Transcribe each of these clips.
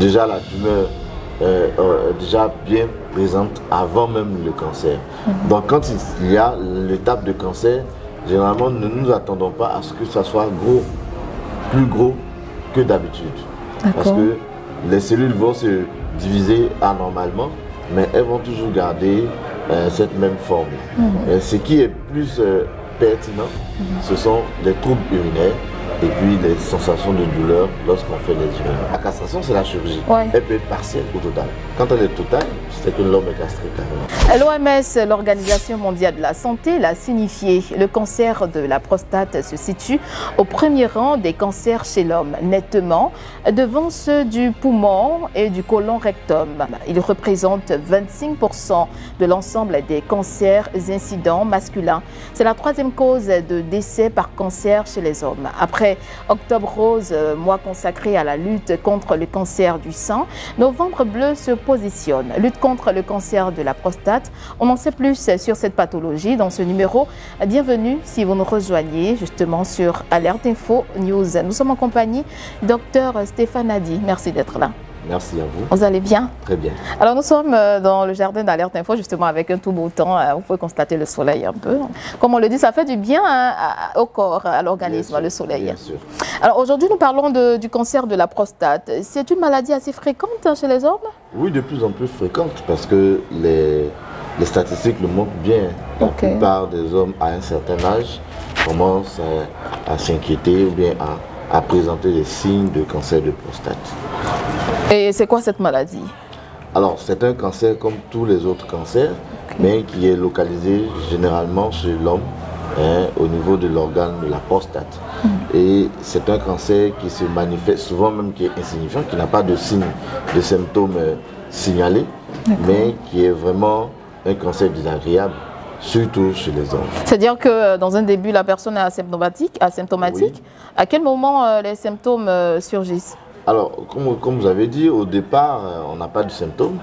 déjà la tumeur déjà bien présente avant même le cancer. Donc quand il y a l'étape de cancer, généralement ne nous attendons pas à ce que ça soit gros, plus gros que d'habitude. Parce que les cellules vont se diviser anormalement, mais elles vont toujours garder cette même forme. Ce qui est plus pertinent, ce sont les troubles urinaires et puis les sensations de douleur lorsqu'on fait les urines. La castration, c'est la chirurgie. Elle peut être partielle ou totale. Quand elle est totale, c'est que l'homme est castré carrément. L'OMS, l'Organisation mondiale de la santé, l'a signifié. Le cancer de la prostate se situe au premier rang des cancers chez l'homme, nettement devant ceux du poumon et du côlon rectum. Il représente 25% de l'ensemble des cancers incidents masculins. C'est la troisième cause de décès par cancer chez les hommes. Après Octobre Rose, mois consacré à la lutte contre le cancer du sein, Novembre Bleu se positionne. Lutte contre le cancer de la prostate. On en sait plus sur cette pathologie dans ce numéro. Bienvenue si vous nous rejoignez justement sur Alerte Info News. Nous sommes en compagnie du docteur Stéphane Hadi. Merci d'être là. Merci à vous. Vous allez bien? Très bien. Alors nous sommes dans le jardin d'Alerte Info justement avec un tout beau temps. Vous pouvez constater le soleil un peu. Comme on le dit, ça fait du bien au corps, à l'organisme, le soleil. Bien sûr. Alors aujourd'hui nous parlons du cancer de la prostate. C'est une maladie assez fréquente chez les hommes? Oui, de plus en plus fréquente parce que les statistiques le montrent bien. La plupart des hommes à un certain âge commencent à s'inquiéter ou bien à présenter des signes de cancer de prostate. Et c'est quoi cette maladie? Alors, c'est un cancer comme tous les autres cancers, mais qui est localisé généralement chez l'homme, au niveau de l'organe de la prostate. Et c'est un cancer qui se manifeste souvent même qui est insignifiant, qui n'a pas de signes, de symptômes signalés, mais qui est vraiment un cancer désagréable, surtout chez les hommes. C'est-à-dire que dans un début, la personne est asymptomatique. Oui. À quel moment les symptômes surgissent? Alors, comme vous avez dit, au départ, on n'a pas de symptômes,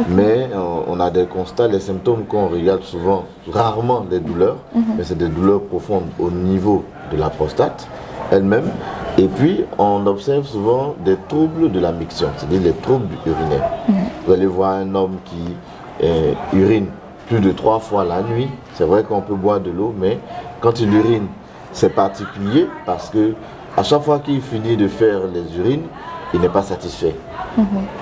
mais on a des constats. Les symptômes qu'on regarde souvent, rarement des douleurs, mais c'est des douleurs profondes au niveau de la prostate elle-même. Et puis, on observe souvent des troubles de la miction, c'est-à-dire les troubles urinaires. Vous allez voir un homme qui urine plus de 3 fois la nuit. C'est vrai qu'on peut boire de l'eau, mais quand il urine, c'est particulier parce que à chaque fois qu'il finit de faire les urines, il n'est pas satisfait.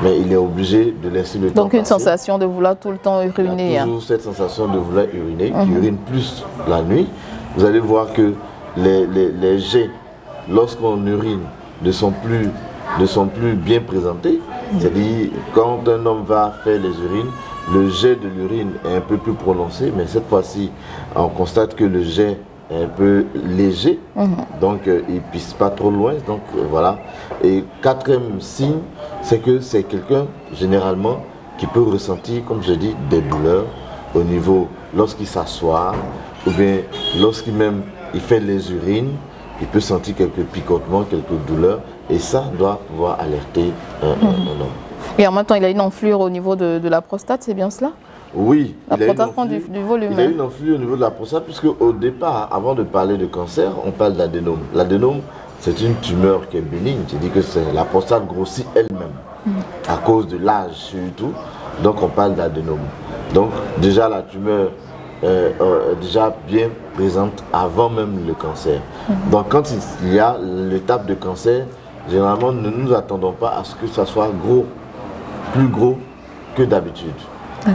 Mais il est obligé de laisser le temps. Donc une sensation de vouloir tout le temps uriner. Il y a toujours cette sensation de vouloir uriner, qui urine plus la nuit. Vous allez voir que les jets, lorsqu'on urine, ne sont plus bien présentés. C'est-à-dire, quand un homme va faire les urines, le jet de l'urine est un peu plus prononcé, mais cette fois-ci, on constate que le jet est un peu léger, donc il ne pisse pas trop loin, donc voilà. Et quatrième signe, c'est que c'est quelqu'un, généralement, qui peut ressentir, comme je dis, des douleurs au niveau, lorsqu'il s'assoit, ou bien lorsqu'il même il fait les urines, il peut sentir quelques picotements, quelques douleurs, et ça doit pouvoir alerter un homme. Et en même temps, il a une enflure au niveau de la prostate, c'est bien cela? Oui, la prostate prend du volume. Il a une enflure au niveau de la prostate, puisque au départ, avant de parler de cancer, on parle d'adénome. L'adénome, c'est une tumeur qui est bénigne, c'est-à-dire que la prostate grossit elle-même, à cause de l'âge surtout, donc on parle d'adénome. Donc déjà la tumeur est déjà bien présente avant même le cancer. Donc quand il y a l'étape de cancer, généralement ne nous attendons pas à ce que ça soit gros, plus gros que d'habitude.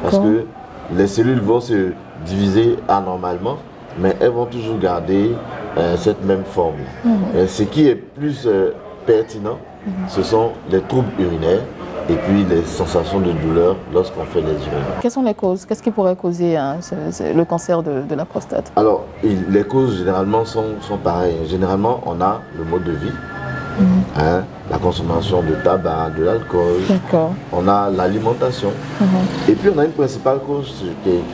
Parce que les cellules vont se diviser anormalement, mais elles vont toujours garder cette même forme. Ce qui est plus pertinent, ce sont les troubles urinaires et puis les sensations de douleur lorsqu'on fait les urines. Quelles sont les causes? Qu'est-ce qui pourrait causer le cancer de la prostate? Alors, les causes généralement sont pareilles. Généralement, on a le mode de vie. La consommation de tabac, de l'alcool, on a l'alimentation, et puis on a une principale cause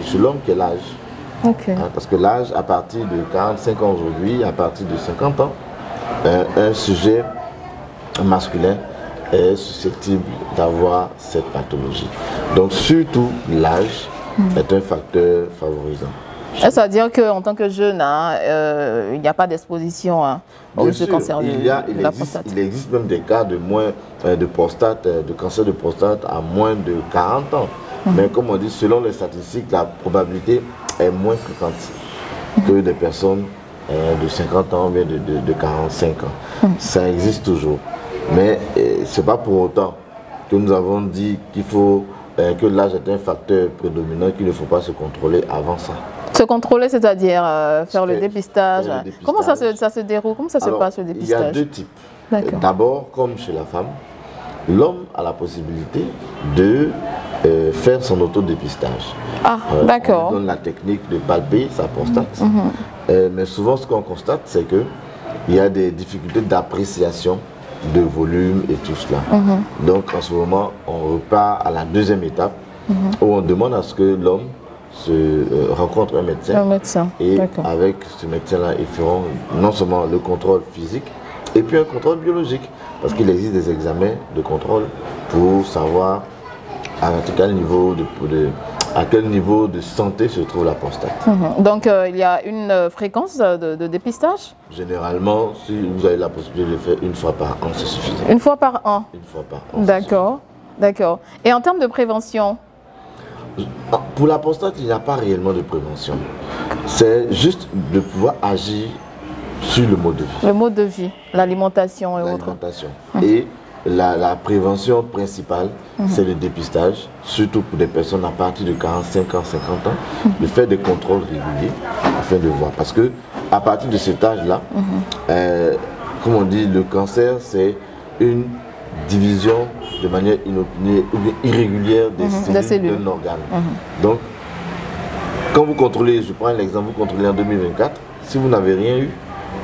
chez l'homme qui est l'âge. Parce que l'âge, à partir de 45 ans aujourd'hui, à partir de 50 ans, un sujet masculin est susceptible d'avoir cette pathologie. Donc surtout l'âge est un facteur favorisant. C'est-à-dire qu'en tant que jeune, hein, il n'y a pas d'exposition hein, au cancer de la prostate. Il existe même des cas de moins de prostate, de cancer de prostate à moins de 40 ans. Mais comme on dit, selon les statistiques, la probabilité est moins fréquente que des personnes de 50 ans ou bien de 45 ans. Ça existe toujours. Mais ce n'est pas pour autant que nous avons dit qu'il faut que l'âge est un facteur prédominant, qu'il ne faut pas se contrôler avant ça. Se contrôler, c'est-à-dire faire le dépistage. Comment ça se déroule? Comment ça se passe le dépistage? Il y a deux types. D'abord, comme chez la femme, l'homme a la possibilité de faire son autodépistage. Ah, d'accord. On donne la technique de palper sa prostate. Mais souvent, ce qu'on constate, c'est qu'il y a des difficultés d'appréciation de volume et tout cela. Donc, en ce moment, on repart à la deuxième étape où on demande à ce que l'homme se rencontre un médecin. Et avec ce médecin-là, ils feront non seulement le contrôle physique, et puis un contrôle biologique. Parce qu'il existe des examens de contrôle pour savoir à quel niveau de santé se trouve la prostate. Donc il y a une fréquence de dépistage? Généralement, si vous avez la possibilité de le faire une fois par an, c'est suffisant. Une fois par an? Une fois par an. D'accord, d'accord. Et en termes de prévention? Pour la prostate, il n'y a pas réellement de prévention. C'est juste de pouvoir agir sur le mode de vie. Le mode de vie, l'alimentation et autres. L'alimentation. Et la prévention principale, c'est le dépistage, surtout pour des personnes à partir de 45 ans, 50 ans, de faire des contrôles réguliers afin de voir. Parce que à partir de cet âge-là, comme on dit, le cancer, c'est une division de manière inopinée ou irrégulière des cellules d'un organe. Donc, quand vous contrôlez, je prends l'exemple, vous contrôlez en 2024, si vous n'avez rien eu,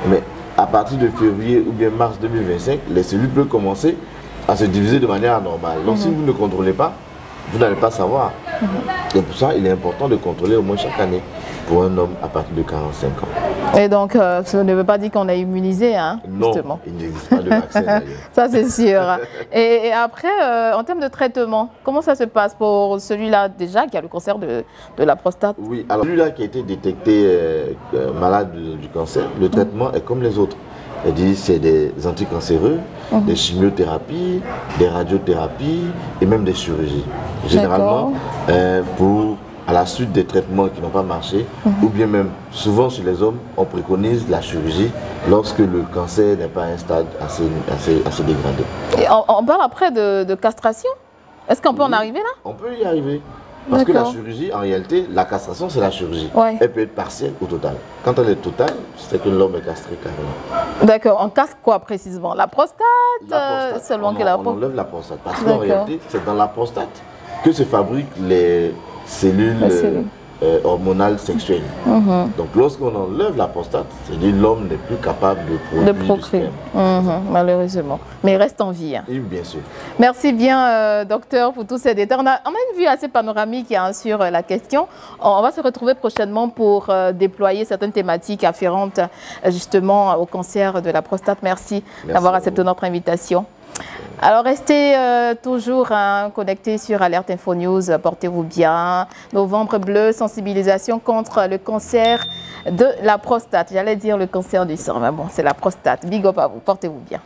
mais à partir de février ou bien mars 2025, les cellules peuvent commencer à se diviser de manière anormale. Donc, si vous ne contrôlez pas, vous n'allez pas savoir. Et pour ça, il est important de contrôler au moins chaque année pour un homme à partir de 45 ans. Et donc, ça ne veut pas dire qu'on est immunisé, hein, justement. Non, il n'existe pas de vaccin d'ailleurs. Ça, c'est sûr. Et après, en termes de traitement, comment ça se passe pour celui-là déjà qui a le cancer de la prostate? Oui, alors celui-là qui a été détecté malade du cancer, le traitement est comme les autres. C'est des anticancéreux, des chimiothérapies, des radiothérapies et même des chirurgies. Généralement, à la suite des traitements qui n'ont pas marché, ou bien même souvent chez les hommes, on préconise la chirurgie lorsque le cancer n'est pas à un stade assez dégradé. Et on parle après de castration? Est-ce qu'on peut en arriver là? On peut y arriver. Parce que la chirurgie, en réalité, la castration, c'est la chirurgie. Elle peut être partielle ou totale. Quand elle est totale, c'est que l'homme est castré carrément. D'accord. On casse quoi précisément? La prostate, seulement que la on enlève la prostate. Parce qu'en réalité, c'est dans la prostate que se fabriquent les cellules hormonales sexuelles. Donc lorsqu'on enlève la prostate, c'est-à-dire l'homme n'est plus capable de procréer. Malheureusement. Mais il reste en vie. Hein. Oui, bien sûr. Merci bien, docteur, pour tous ces détails. On a une vue assez panoramique sur la question. On va se retrouver prochainement pour déployer certaines thématiques afférentes justement au cancer de la prostate. Merci d'avoir accepté notre invitation. Alors restez toujours connectés sur Alerte Info News, portez-vous bien. Novembre bleu, sensibilisation contre le cancer de la prostate. J'allais dire le cancer du sang, mais bon, c'est la prostate. Big up à vous, portez-vous bien.